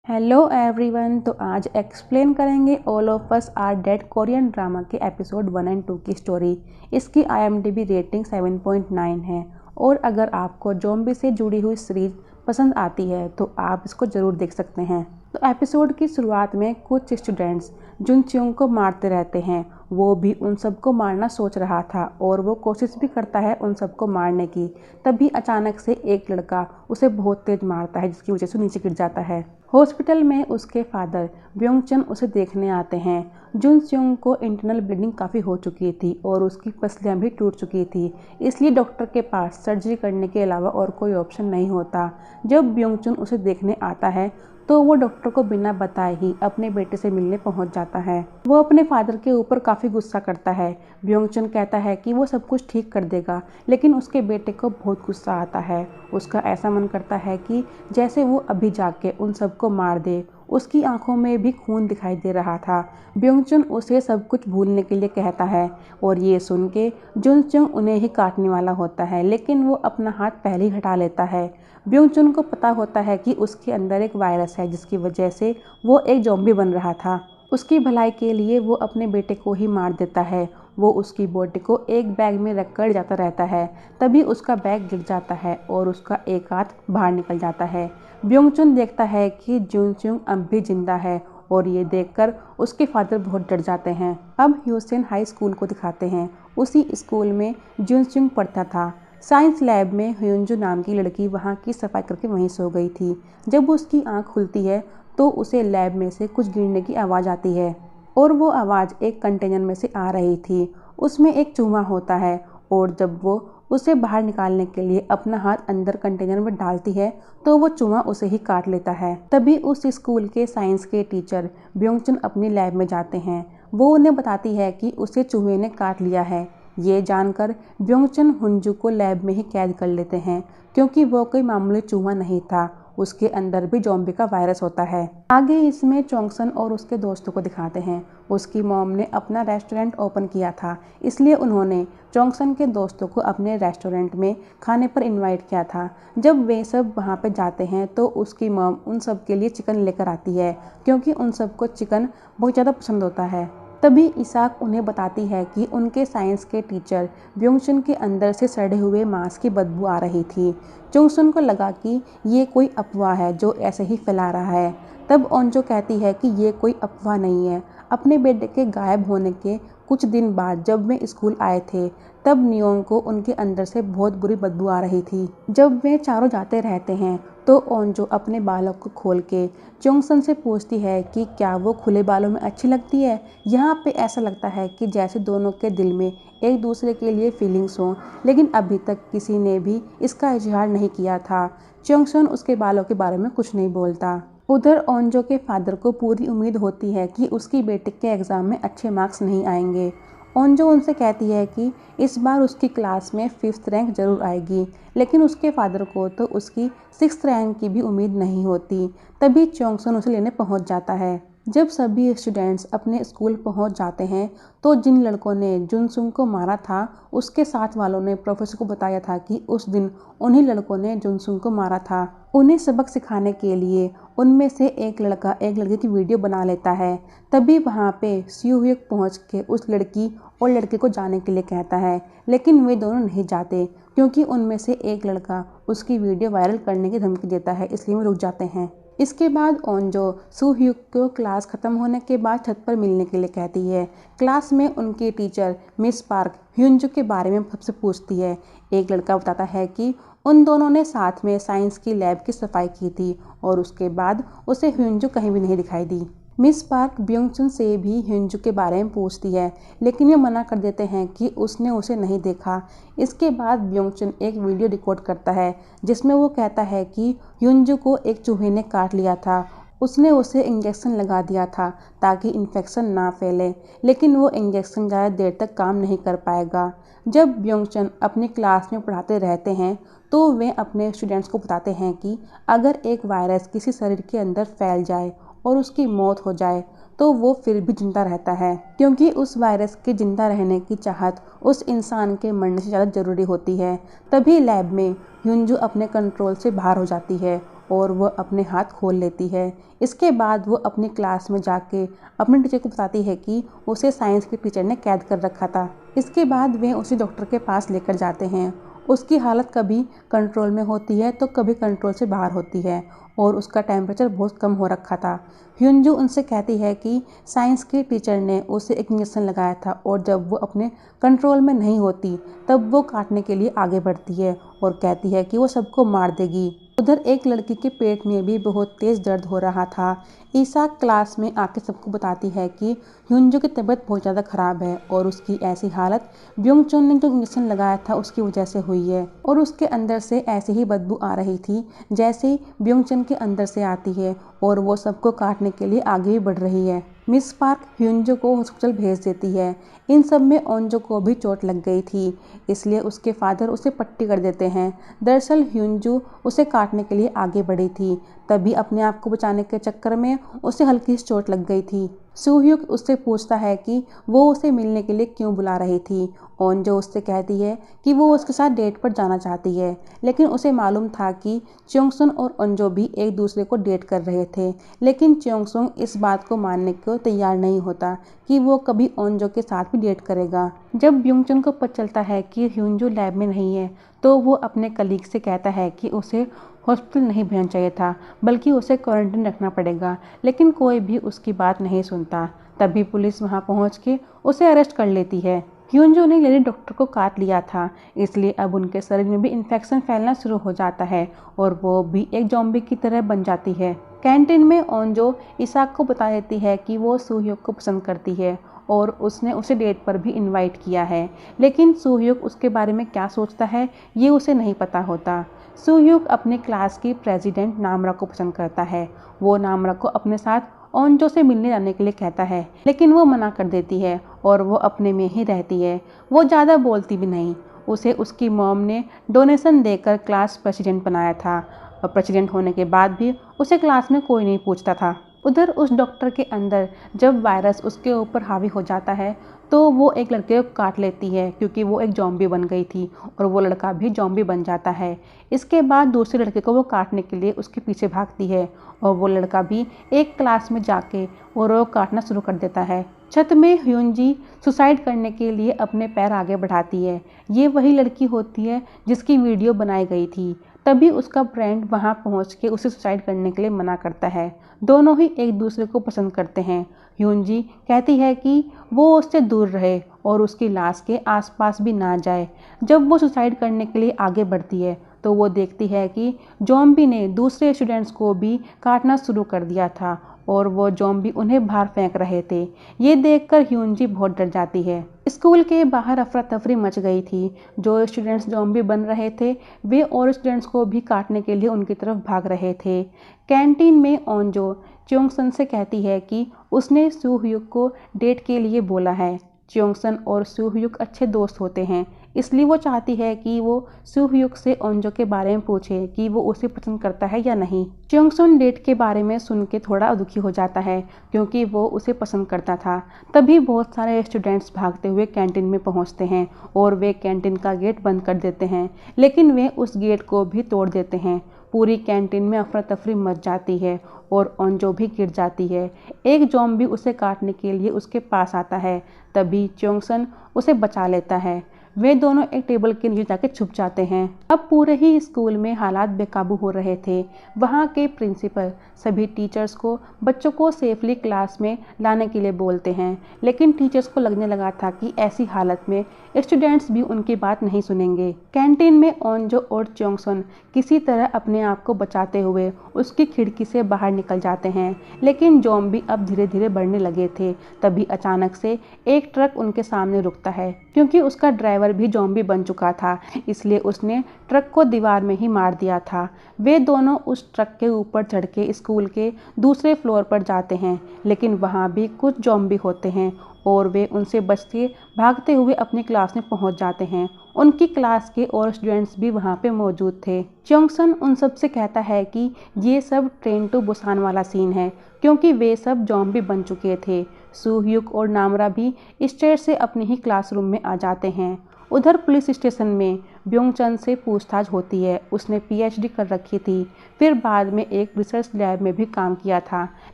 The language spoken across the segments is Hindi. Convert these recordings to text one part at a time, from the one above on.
Hello everyone. तो आज एक्सप्लेन करेंगे All of Us Are Dead Korean drama के एपिसोड 1 और 2 की स्टोरी। इसकी IMDb रेटिंग 7.9 है और अगर आपको ज़ॉम्बी से जुड़ी हुई सीरीज पसंद आती है तो आप इसको ज़रूर देख सकते हैं। तो एपिसोड की शुरुआत में कुछ स्टूडेंट्स जुन च्योंग को मारते रहते हैं। वो भी उन सबको मारना सोच रहा था और वो कोशिश भी करता है उन सबको मारने की। तभी अचानक से एक लड़का उसे बहुत तेज मारता है जिसकी वजह से नीचे गिर जाता है। हॉस्पिटल में उसके फादर ब्योंग चन उसे देखने आते हैं। जुन च्योंग को इंटरनल ब्लीडिंग काफ़ी हो चुकी थी और उसकी पसलियां भी टूट चुकी थी, इसलिए डॉक्टर के पास सर्जरी करने के अलावा और कोई ऑप्शन नहीं होता। जब ब्योंग चन उसे देखने आता है तो वो डॉक्टर को बिना बताए ही अपने बेटे से मिलने पहुंच जाता है। वो अपने फादर के ऊपर काफ़ी गुस्सा करता है। ब्योंग चन कहता है कि वो सब कुछ ठीक कर देगा, लेकिन उसके बेटे को बहुत गुस्सा आता है। उसका ऐसा मन करता है कि जैसे वो अभी जाके उन सबको मार दे। उसकी आंखों में भी खून दिखाई दे रहा था। ब्योंग चन उसे सब कुछ भूलने के लिए कहता है और ये सुन के जुन च्योंग उन्हें ही काटने वाला होता है, लेकिन वो अपना हाथ पहले ही हटा लेता है। ब्योंग चन को पता होता है कि उसके अंदर एक वायरस है जिसकी वजह से वो एक ज़ॉम्बी बन रहा था। उसकी भलाई के लिए वो अपने बेटे को ही मार देता है। वो उसकी बॉडी को एक बैग में रखकर जाता रहता है। तभी उसका बैग गिर जाता है और उसका एक हाथ बाहर निकल जाता है। ब्योंग चन देखता है कि जुन च्योंग अब भी जिंदा है और ये देखकर उसके फादर बहुत डर जाते हैं। अब ह्यूसेन हाई स्कूल को दिखाते हैं। उसी स्कूल में जुन च्योंग पढ़ता था। साइंस लैब में ह्यूंजू नाम की लड़की वहाँ की सफाई करके वहीं सो गई थी। जब उसकी आंख खुलती है तो उसे लैब में से कुछ गिरने की आवाज़ आती है और वो आवाज़ एक कंटेनर में से आ रही थी। उसमें एक चूहा होता है और जब वो उसे बाहर निकालने के लिए अपना हाथ अंदर कंटेनर में डालती है तो वो चूहा उसे ही काट लेता है। तभी उस स्कूल के साइंस के टीचर ब्योंग चन अपनी लैब में जाते हैं। वो उन्हें बताती है कि उसे चूहे ने काट लिया है। ये जानकर ब्योंग चन हुंजू को लैब में ही कैद कर लेते हैं क्योंकि वो कोई मामूली चूहा नहीं था, उसके अंदर भी ज़ॉम्बी का वायरस होता है। आगे इसमें चोंगसन और उसके दोस्तों को दिखाते हैं। उसकी मॉम ने अपना रेस्टोरेंट ओपन किया था, इसलिए उन्होंने चोंगसन के दोस्तों को अपने रेस्टोरेंट में खाने पर इनवाइट किया था। जब वे सब वहाँ पे जाते हैं तो उसकी मॉम उन सब के लिए चिकन लेकर आती है क्योंकि उन सबको चिकन बहुत ज़्यादा पसंद होता है। तभी इसाक उन्हें बताती है कि उनके साइंस के टीचर ब्योंग चन के अंदर से सड़े हुए मांस की बदबू आ रही थी। चोंगसन को लगा कि ये कोई अफवाह है जो ऐसे ही फैला रहा है। तब ओंजो कहती है कि ये कोई अफवाह नहीं है। अपने बेटे के गायब होने के कुछ दिन बाद जब वे स्कूल आए थे तब नियोंग को उनके अंदर से बहुत बुरी बदबू आ रही थी। जब वे चारों जाते रहते हैं तो ओंजो अपने बालों को खोल के चोंगसन से पूछती है कि क्या वो खुले बालों में अच्छी लगती है। यहाँ पे ऐसा लगता है कि जैसे दोनों के दिल में एक दूसरे के लिए फीलिंग्स हों, लेकिन अभी तक किसी ने भी इसका इजहार नहीं किया था। चोंगसन उसके बालों के बारे में कुछ नहीं बोलता। उधर ओंजो के फादर को पूरी उम्मीद होती है कि उसकी बेटी के एग्ज़ाम में अच्छे मार्क्स नहीं आएंगे। ओंजो उनसे कहती है कि इस बार उसकी क्लास में 5th रैंक जरूर आएगी, लेकिन उसके फादर को तो उसकी 6th रैंक की भी उम्मीद नहीं होती। तभी चोंगसन उसे लेने पहुंच जाता है। जब सभी स्टूडेंट्स अपने स्कूल पहुंच जाते हैं तो जिन लड़कों ने जुनसुंग को मारा था उसके साथ वालों ने प्रोफेसर को बताया था कि उस दिन उन्हीं लड़कों ने जुनसुंग को मारा था। उन्हें सबक सिखाने के लिए उनमें से एक लड़का एक लड़की की वीडियो बना लेता है। तभी वहाँ पे सियो ह्यूक पहुँच के उस लड़की और लड़के को जाने के लिए कहता है, लेकिन वे दोनों नहीं जाते क्योंकि उनमें से एक लड़का उसकी वीडियो वायरल करने की धमकी देता है, इसलिए वे रुक जाते हैं। इसके बाद ओंजो सू ह्यूक को क्लास खत्म होने के बाद छत पर मिलने के लिए कहती है। क्लास में उनकी टीचर मिस पार्क ह्यूंजू के बारे में सबसे पूछती है। एक लड़का बताता है कि उन दोनों ने साथ में साइंस की लैब की सफाई की थी और उसके बाद उसे ह्यूंजू कहीं भी नहीं दिखाई दी। मिस पार्क ब्योंग चन से भी ह्यूंजू के बारे में पूछती है, लेकिन वे मना कर देते हैं कि उसने उसे नहीं देखा। इसके बाद ब्योंग चन एक वीडियो रिकॉर्ड करता है जिसमें वो कहता है कि ह्यूंजू को एक चूहे ने काट लिया था। उसने उसे इंजेक्शन लगा दिया था ताकि इन्फेक्शन ना फैले, लेकिन वो इंजेक्शन ज़्यादा देर तक काम नहीं कर पाएगा। जब ब्योंग चन अपनी क्लास में पढ़ाते रहते हैं तो वे अपने स्टूडेंट्स को बताते हैं कि अगर एक वायरस किसी शरीर के अंदर फैल जाए और उसकी मौत हो जाए तो वो फिर भी जिंदा रहता है, क्योंकि उस वायरस के जिंदा रहने की चाहत उस इंसान के मरने से ज़्यादा ज़रूरी होती है। तभी लैब में ह्यूंजू अपने कंट्रोल से बाहर हो जाती है और वह अपने हाथ खोल लेती है। इसके बाद वो अपनी क्लास में जाके अपने टीचर को बताती है कि उसे साइंस के टीचर ने कैद कर रखा था। इसके बाद वे उसे डॉक्टर के पास लेकर जाते हैं। उसकी हालत कभी कंट्रोल में होती है तो कभी कंट्रोल से बाहर होती है और उसका टेम्परेचर बहुत कम हो रखा था। ह्यूंजू उनसे कहती है कि साइंस के टीचर ने उसे एक इंजेक्शन लगाया था और जब वो अपने कंट्रोल में नहीं होती तब वो काटने के लिए आगे बढ़ती है और कहती है कि वो सबको मार देगी। उधर एक लड़की के पेट में भी बहुत तेज दर्द हो रहा था। ईसा क्लास में आके सबको बताती है कि ह्यूंजू की तबीयत बहुत ज़्यादा ख़राब है और उसकी ऐसी हालत ब्योंगचुन ने जो इंजेक्शन लगाया था उसकी वजह से हुई है और उसके अंदर से ऐसी ही बदबू आ रही थी जैसे ब्योंगचुन के अंदर से आती है और वो सबको काटने के लिए आगे भी बढ़ रही है। मिस पार्क ह्यूंजू को हॉस्पिटल भेज देती है। इन सब में ओंजो को भी चोट लग गई थी, इसलिए उसके फादर उसे पट्टी कर देते हैं। दरअसल ह्यूंजू उसे काटने के लिए आगे बढ़ी थी, तभी अपने आप को बचाने के चक्कर में उसे हल्की सी चोट लग गई थी। सूह्युक उससे पूछता है कि वो उसे मिलने के लिए क्यों बुला रही थी। ओंजो उससे कहती है कि वो उसके साथ डेट पर जाना चाहती है, लेकिन उसे मालूम था कि च्योंगसुन और ओंजो भी एक दूसरे को डेट कर रहे थे। लेकिन च्योंगसुन इस बात को मानने को तैयार नहीं होता कि वो कभी ओंजो के साथ भी डेट करेगा। जब ब्योंगचुन को पता चलता है कि ह्यूंजू लैब में नहीं है तो वो अपने कलीग से कहता है कि उसे हॉस्पिटल नहीं भेजना चाहिए था, बल्कि उसे क्वारंटाइन रखना पड़ेगा, लेकिन कोई भी उसकी बात नहीं सुनता। तभी पुलिस वहां पहुंच के उसे अरेस्ट कर लेती है। ह्यूंजू ने लेडी डॉक्टर को काट लिया था, इसलिए अब उनके शरीर में भी इन्फेक्शन फैलना शुरू हो जाता है और वो भी एक ज़ॉम्बी की तरह बन जाती है। कैंटीन में ओंजो इसाक को बता देती है कि वो सूह्युक को पसंद करती है और उसने उसे डेट पर भी इनवाइट किया है, लेकिन सूह्युक उसके बारे में क्या सोचता है ये उसे नहीं पता होता। सूह्युक अपने क्लास की प्रेसिडेंट नामरा को पसंद करता है। वो नामरा को अपने साथ ओंजो से मिलने जाने के लिए कहता है, लेकिन वो मना कर देती है और वो अपने में ही रहती है। वो ज़्यादा बोलती भी नहीं। उसे उसकी मॉम ने डोनेशन देकर क्लास प्रेसिडेंट बनाया था और प्रेसिडेंट होने के बाद भी उसे क्लास में कोई नहीं पूछता था। उधर उस डॉक्टर के अंदर जब वायरस उसके ऊपर हावी हो जाता है तो वो एक लड़के को काट लेती है, क्योंकि वो एक ज़ॉम्बी बन गई थी और वो लड़का भी ज़ॉम्बी बन जाता है। इसके बाद दूसरे लड़के को वो काटने के लिए उसके पीछे भागती है और वो लड़का भी एक क्लास में जाके वो काटना शुरू कर देता है। छत में ह्यूंजी सुसाइड करने के लिए अपने पैर आगे बढ़ाती है। ये वही लड़की होती है जिसकी वीडियो बनाई गई थी। तभी उसका फ्रेंड वहां पहुंच के उसे सुसाइड करने के लिए मना करता है। दोनों ही एक दूसरे को पसंद करते हैं। ह्यूंजी कहती है कि वो उससे दूर रहे और उसकी लाश के आसपास भी ना जाए। जब वो सुसाइड करने के लिए आगे बढ़ती है तो वो देखती है कि ज़ॉम्बी ने दूसरे स्टूडेंट्स को भी काटना शुरू कर दिया था और वो ज़ॉम्बी उन्हें बाहर फेंक रहे थे। ये देखकर ह्यूंजी बहुत डर जाती है। स्कूल के बाहर अफरा तफरी मच गई थी। जो स्टूडेंट्स ज़ॉम्बी बन रहे थे वे और स्टूडेंट्स को भी काटने के लिए उनकी तरफ भाग रहे थे। कैंटीन में ओंजो च्योंगसन से कहती है कि उसने सूह्युक को डेट के लिए बोला है। च्योंगसन और सूह्युक अच्छे दोस्त होते हैं, इसलिए वो चाहती है कि वो सूह्युक से ओंजो के बारे में पूछे कि वो उसे पसंद करता है या नहीं। च्योंगसन डेट के बारे में सुन के थोड़ा दुखी हो जाता है, क्योंकि वो उसे पसंद करता था। तभी बहुत सारे स्टूडेंट्स भागते हुए कैंटीन में पहुंचते हैं और वे कैंटीन का गेट बंद कर देते हैं, लेकिन वे उस गेट को भी तोड़ देते हैं। पूरी कैंटीन में अफरा तफरी मच जाती है और ओंजो भी गिर जाती है। एक ज़ॉम्बी उसे काटने के लिए उसके पास आता है, तभी च्योंगसन उसे बचा लेता है। वे दोनों एक टेबल के नीचे जाके छुप जाते हैं। अब पूरे ही स्कूल में हालात बेकाबू हो रहे थे। वहाँ के प्रिंसिपल सभी टीचर्स को बच्चों को सेफली क्लास में लाने के लिए बोलते हैं, लेकिन टीचर्स को लगने लगा था कि ऐसी हालत में स्टूडेंट्स भी उनकी बात नहीं सुनेंगे। कैंटीन में ओंजो और च्योंगसन किसी तरह अपने आप को बचाते हुए उसकी खिड़की से बाहर निकल जाते हैं, लेकिन ज़ॉम्बी अब धीरे धीरे बढ़ने लगे थे। तभी अचानक से एक ट्रक उनके सामने रुकता है, क्योंकि उसका ड्राइवर भी ज़ॉम्बी बन चुका था, इसलिए उसने ट्रक को दीवार में ही मार दिया था। वे दोनों उस ट्रक के ऊपर चढ़ के स्कूल के दूसरे फ्लोर पर जाते हैं, लेकिन वहाँ भी कुछ ज़ॉम्बी होते हैं और वे उनसे बच के भागते हुए अपनी क्लास में पहुंच जाते हैं। उनकी क्लास के और स्टूडेंट्स भी वहां पे मौजूद थे। च्योंगसन उन सब से कहता है कि ये सब ट्रेन टू बुसान वाला सीन है, क्योंकि वे सब ज़ॉम्बी बन चुके थे। सूह्युक और नामरा भी स्टेज से अपने ही क्लासरूम में आ जाते हैं। उधर पुलिस स्टेशन में ब्योंगचन से पूछताछ होती है। उसने पीएचडी कर रखी थी, फिर बाद में एक रिसर्च लैब में भी काम किया था,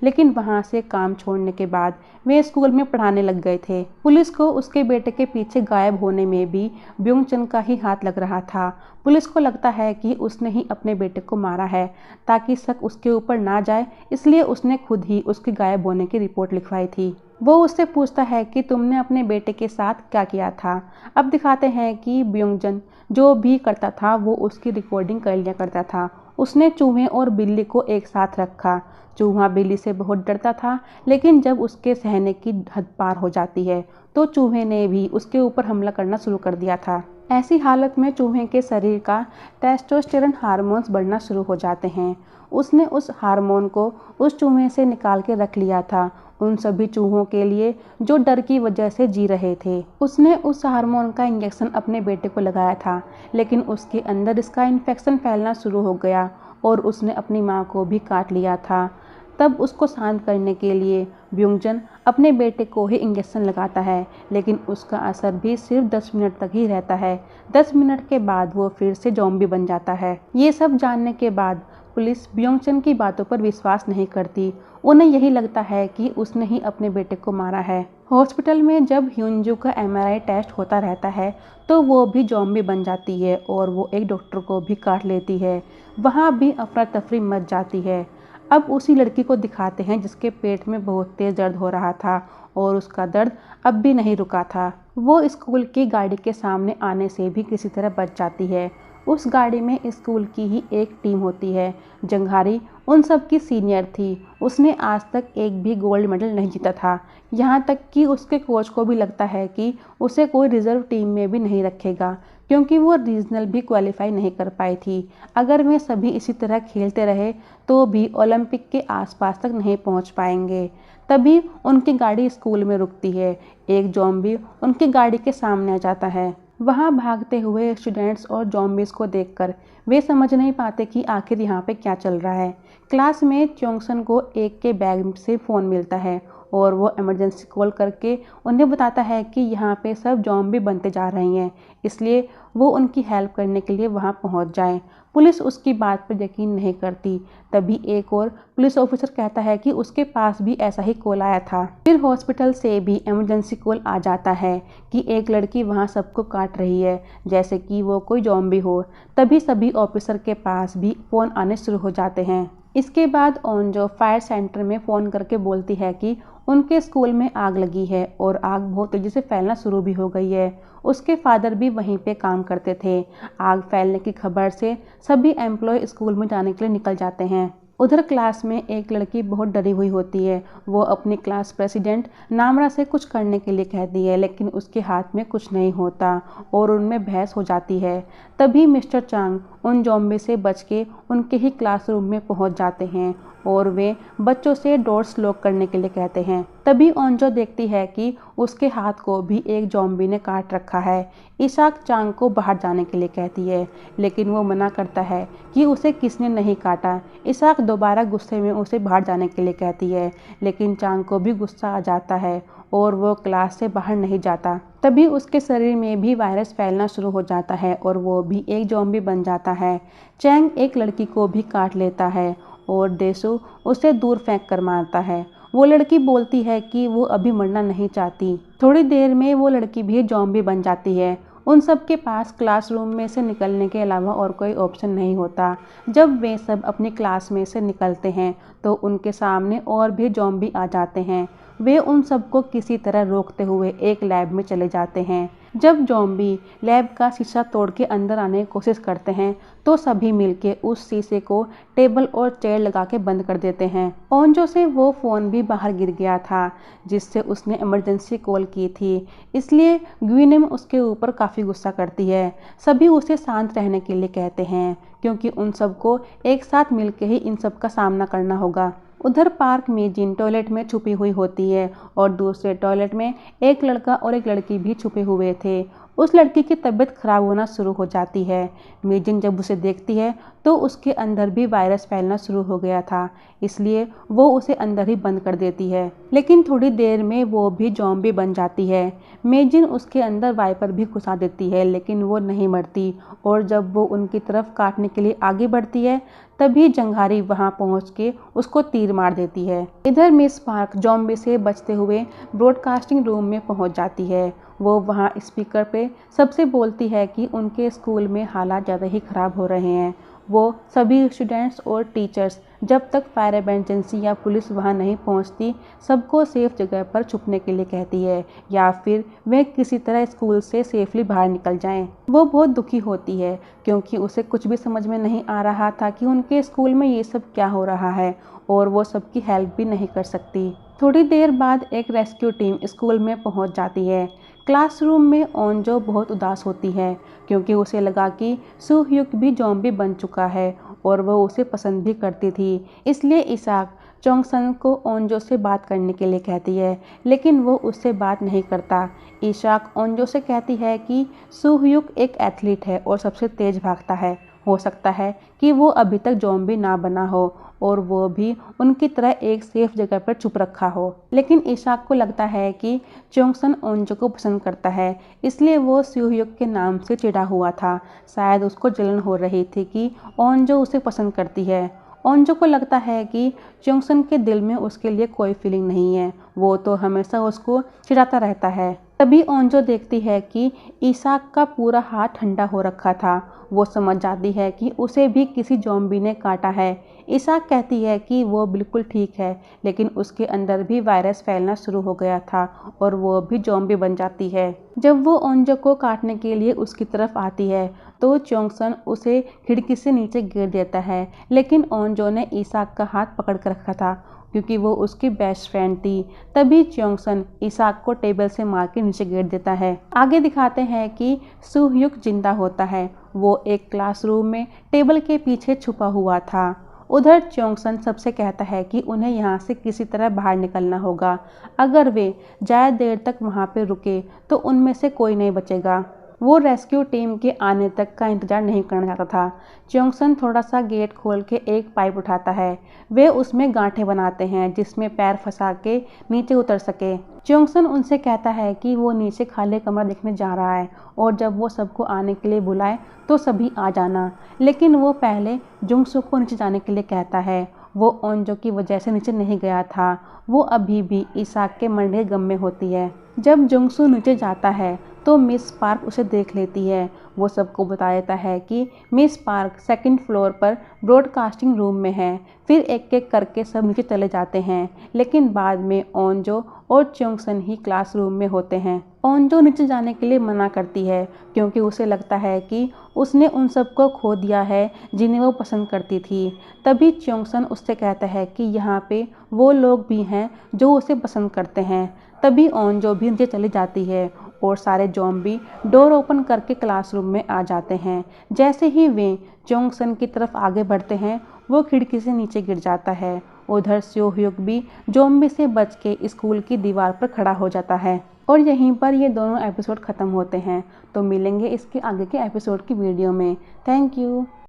लेकिन वहाँ से काम छोड़ने के बाद वे स्कूल में पढ़ाने लग गए थे। पुलिस को उसके बेटे के पीछे गायब होने में भी ब्योंगचन का ही हाथ लग रहा था। पुलिस को लगता है कि उसने ही अपने बेटे को मारा है ताकि शक उसके ऊपर ना जाए, इसलिए उसने खुद ही उसके गायब होने की रिपोर्ट लिखवाई थी। वो उससे पूछता है कि तुमने अपने बेटे के साथ क्या किया था। अब दिखाते हैं कि ब्योंगचन जो भी करता था वो उसकी रिकॉर्डिंग कर लिया करता था। उसने चूहे और बिल्ली को एक साथ रखा। चूहा बिल्ली से बहुत डरता था, लेकिन जब उसके सहने की हद पार हो जाती है तो चूहे ने भी उसके ऊपर हमला करना शुरू कर दिया था। ऐसी हालत में चूहे के शरीर का टेस्टोस्टेरोन हार्मोन्स बढ़ना शुरू हो जाते हैं। उसने उस हार्मोन को उस चूहे से निकाल के रख लिया था, उन सभी चूहों के लिए जो डर की वजह से जी रहे थे। उसने उस हार्मोन का इंजेक्शन अपने बेटे को लगाया था, लेकिन उसके अंदर इसका इन्फेक्शन फैलना शुरू हो गया और उसने अपनी माँ को भी काट लिया था। तब उसको शांत करने के लिए ब्योंगचन अपने बेटे को ही इंजेक्शन लगाता है, लेकिन उसका असर भी सिर्फ 10 मिनट तक ही रहता है। 10 मिनट के बाद वो फिर से ज़ॉम्बी बन जाता है। ये सब जानने के बाद पुलिस ब्योंगचन की बातों पर विश्वास नहीं करती। उन्हें यही लगता है कि उसने ही अपने बेटे को मारा है। हॉस्पिटल में जब ह्यूनजू का एमआरआई टेस्ट होता रहता है तो वो भी ज़ॉम्बी बन जाती है और वो एक डॉक्टर को भी काट लेती है। वहाँ भी अफरा तफरी मच जाती है। अब उसी लड़की को दिखाते हैं जिसके पेट में बहुत तेज दर्द हो रहा था और उसका दर्द अब भी नहीं रुका था। वो स्कूल की गाड़ी के सामने आने से भी किसी तरह बच जाती है। उस गाड़ी में स्कूल की ही एक टीम होती है। जंघारी उन सब की सीनियर थी। उसने आज तक एक भी गोल्ड मेडल नहीं जीता था। यहाँ तक कि उसके कोच को भी लगता है कि उसे कोई रिजर्व टीम में भी नहीं रखेगा, क्योंकि वो रीजनल भी क्वालिफाई नहीं कर पाई थी। अगर वे सभी इसी तरह खेलते रहे तो भी ओलंपिक के आसपास तक नहीं पहुँच पाएंगे। तभी उनकी गाड़ी स्कूल में रुकती है। एक ज़ॉम्बी उनकी गाड़ी के सामने आ जाता है। वहाँ भागते हुए स्टूडेंट्स और ज़ॉम्बीज को देखकर वे समझ नहीं पाते कि आखिर यहाँ पे क्या चल रहा है। क्लास में च्योंगसन को एक के बैग से फ़ोन मिलता है और वो इमरजेंसी कॉल करके उन्हें बताता है कि यहाँ पे सब ज़ॉम्बी बनते जा रही हैं, इसलिए वो उनकी हेल्प करने के लिए वहाँ पहुँच जाएं। पुलिस उसकी बात पर यकीन नहीं करती। तभी एक और पुलिस ऑफिसर कहता है कि उसके पास भी ऐसा ही कॉल आया था। फिर हॉस्पिटल से भी इमरजेंसी कॉल आ जाता है कि एक लड़की वहाँ सबको काट रही है, जैसे कि वो कोई ज़ॉम्बी हो। तभी सभी ऑफिसर के पास भी फ़ोन आने शुरू हो जाते हैं। इसके बाद ओंजो फायर सेंटर में फ़ोन करके बोलती है कि उनके स्कूल में आग लगी है और आग बहुत तेज़ी से फैलना शुरू भी हो गई है। उसके फादर भी वहीं पे काम करते थे। आग फैलने की खबर से सभी एम्प्लॉय स्कूल में जाने के लिए निकल जाते हैं। उधर क्लास में एक लड़की बहुत डरी हुई होती है। वो अपनी क्लास प्रेसिडेंट नामरा से कुछ करने के लिए कहती है, लेकिन उसके हाथ में कुछ नहीं होता और उनमें बहस हो जाती है। तभी मिस्टर चांग उन ज़ॉम्बी से बच के उनके ही क्लासरूम में पहुंच जाते हैं और वे बच्चों से डोर्स लॉक करने के लिए कहते हैं। तभी ओंजो देखती है कि उसके हाथ को भी एक ज़ॉम्बी ने काट रखा है। इशाक चांग को बाहर जाने के लिए कहती है, लेकिन वो मना करता है कि उसे किसने नहीं काटा। इशाक दोबारा गुस्से में उसे बाहर जाने के लिए कहती है, लेकिन चांग को भी गुस्सा आ जाता है और वो क्लास से बाहर नहीं जाता। तभी उसके शरीर में भी वायरस फैलना शुरू हो जाता है और वो भी एक ज़ॉम्बी बन जाता है। चैंग एक लड़की को भी काट लेता है और देसू उसे दूर फेंक कर मारता है। वो लड़की बोलती है कि वो अभी मरना नहीं चाहती। थोड़ी देर में वो लड़की भी ज़ॉम्बी बन जाती है। उन सब के पास क्लासरूम में से निकलने के अलावा और कोई ऑप्शन नहीं होता। जब वे सब अपनी क्लास में से निकलते हैं तो उनके सामने और भी ज़ॉम्बी आ जाते हैं। वे उन सबको किसी तरह रोकते हुए एक लैब में चले जाते हैं। जब ज़ॉम्बी लैब का शीशा तोड़ के अंदर आने की कोशिश करते हैं तो सभी मिलके उस शीशे को टेबल और चेयर लगा के बंद कर देते हैं। ओंजो से वो फ़ोन भी बाहर गिर गया था जिससे उसने इमरजेंसी कॉल की थी, इसलिए ग्विनेम उसके ऊपर काफ़ी गुस्सा करती है। सभी उसे शांत रहने के लिए कहते हैं क्योंकि उन सबको एक साथ मिलकर ही इन सब का सामना करना होगा। उधर पार्क में जिन टॉयलेट में छुपी हुई होती है और दूसरे टॉयलेट में एक लड़का और एक लड़की भी छुपे हुए थे। उस लड़की की तबीयत खराब होना शुरू हो जाती है। मेजिन जब उसे देखती है तो उसके अंदर भी वायरस फैलना शुरू हो गया था, इसलिए वो उसे अंदर ही बंद कर देती है। लेकिन थोड़ी देर में वो भी ज़ॉम्बी बन जाती है। मेजिन उसके अंदर वाइपर भी घुसा देती है, लेकिन वो नहीं मरती और जब वो उनकी तरफ काटने के लिए आगे बढ़ती है तभी जंघारी वहां पहुंच के उसको तीर मार देती है। इधर मिस पार्क ज़ॉम्बी से बचते हुए ब्रॉडकास्टिंग रूम में पहुंच जाती है। वो वहां स्पीकर पे सबसे बोलती है कि उनके स्कूल में हालात ज़्यादा ही ख़राब हो रहे हैं। वो सभी स्टूडेंट्स और टीचर्स जब तक फायर इमरजेंसी या पुलिस वहां नहीं पहुंचती सबको सेफ जगह पर छुपने के लिए कहती है या फिर वे किसी तरह स्कूल से सेफली बाहर निकल जाएं। वो बहुत दुखी होती है क्योंकि उसे कुछ भी समझ में नहीं आ रहा था कि उनके स्कूल में ये सब क्या हो रहा है और वो सबकी हेल्प भी नहीं कर सकती। थोड़ी देर बाद एक रेस्क्यू टीम स्कूल में पहुंच जाती है। क्लासरूम में ओंजो बहुत उदास होती है क्योंकि उसे लगा कि सुहयुक भी ज़ॉम्बी बन चुका है और वह उसे पसंद भी करती थी। इसलिए इसाक चोंगसन को ओंजो से बात करने के लिए कहती है, लेकिन वो उससे बात नहीं करता। इशाक ओंजो से कहती है कि सुहयुक एक एथलीट है और सबसे तेज भागता है। हो सकता है कि वो अभी तक ज़ॉम्बी ना बना हो और वो भी उनकी तरह एक सेफ जगह पर छुप रखा हो। लेकिन इशाक को लगता है कि चोंगसन ओंजो को पसंद करता है, इसलिए वो सुहयुक के नाम से चिढ़ा हुआ था। शायद उसको जलन हो रही थी कि ओंजो उसे पसंद करती है। ओंजो को लगता है कि चोंगसन के दिल में उसके लिए कोई फीलिंग नहीं है, वो तो हमेशा उसको चिढ़ाता रहता है। तभी ओंजो देखती है कि इसाक का पूरा हाथ ठंडा हो रखा था। वो समझ जाती है कि उसे भी किसी ज़ॉम्बी ने काटा है। इसाक कहती है कि वो बिल्कुल ठीक है, लेकिन उसके अंदर भी वायरस फैलना शुरू हो गया था और वो भी ज़ॉम्बी बन जाती है। जब वो ओंजो को काटने के लिए उसकी तरफ आती है तो चोंगसन उसे खिड़की से नीचे गिर देता है, लेकिन ओंजो ने इसाक का हाथ पकड़ कर रखा था क्योंकि वो उसकी बेस्ट फ्रेंड थी। तभी चोंगसन इसाक को टेबल से मार के नीचे गिर देता है। आगे दिखाते हैं कि सुहयुक जिंदा होता है। वो एक क्लासरूम में टेबल के पीछे छुपा हुआ था। उधर चोंगसन सबसे कहता है कि उन्हें यहाँ से किसी तरह बाहर निकलना होगा। अगर वे ज़्यादा देर तक वहाँ पे रुके तो उनमें से कोई नहीं बचेगा। वो रेस्क्यू टीम के आने तक का इंतजार नहीं करना चाहता था। चोंगसन थोड़ा सा गेट खोल के एक पाइप उठाता है। वे उसमें गांठें बनाते हैं जिसमें पैर फंसा के नीचे उतर सके। चोंगसन उनसे कहता है कि वो नीचे खाली कमरा देखने जा रहा है और जब वो सबको आने के लिए बुलाए तो सभी आ जाना। लेकिन वो पहले जुंगसू को नीचे जाने के लिए कहता है। वो ओंजो की वजह से नीचे नहीं गया था। वो अभी भी इसाक के मरने के गम में होती है। जब जुंगसू नीचे जाता है तो मिस पार्क उसे देख लेती है। वो सबको बता देता है कि मिस पार्क सेकंड फ्लोर पर ब्रॉडकास्टिंग रूम में है। फिर एक एक करके सब नीचे चले जाते हैं, लेकिन बाद में ओंजो और चोंगसन ही क्लासरूम में होते हैं। ओंजो नीचे जाने के लिए मना करती है क्योंकि उसे लगता है कि उसने उन सबको खो दिया है जिन्हें वो पसंद करती थी। तभी चोंगसन उससे कहता है कि यहाँ पे वो लोग भी हैं जो उसे पसंद करते हैं। तभी ओंजो भी नीचे चली जाती है और सारे ज़ॉम्बी डोर ओपन करके क्लासरूम में आ जाते हैं। जैसे ही वे चोंगसन की तरफ आगे बढ़ते हैं वो खिड़की से नीचे गिर जाता है। उधर सुहयुक भी ज़ॉम्बी से बच के स्कूल की दीवार पर खड़ा हो जाता है। और यहीं पर ये दोनों एपिसोड ख़त्म होते हैं। तो मिलेंगे इसके आगे के एपिसोड की वीडियो में। Thank you.